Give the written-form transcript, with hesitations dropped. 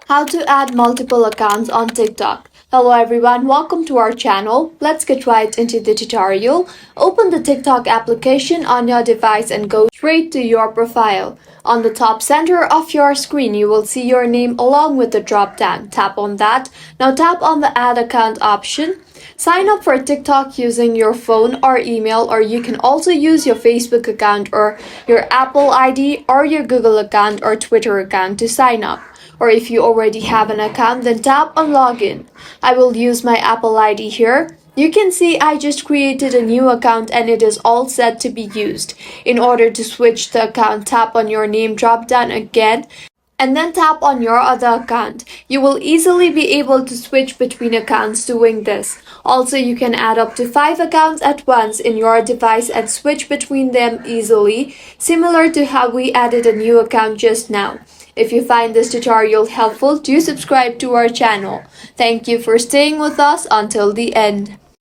How to add multiple accounts on TikTok. Hello everyone, welcome to our channel. Let's get right into the tutorial. Open the TikTok application on your device and go straight to your profile. On the top center of your screen, you will see your name along with the drop down. Tap on that. Now tap on the add account option. Sign up for TikTok using your phone or email, or you can also use your Facebook account or your Apple ID or your Google account or Twitter account to sign up. Or if you already have an account, then tap on login. I will use my Apple ID here. You can see I just created a new account and it is all set to be used. In order to switch the account, tap on your name drop down again and then tap on your other account. You will easily be able to switch between accounts doing this. Also, you can add up to 5 accounts at once in your device and switch between them easily, similar to how we added a new account just now. If you find this tutorial helpful, do subscribe to our channel. Thank you for staying with us until the end.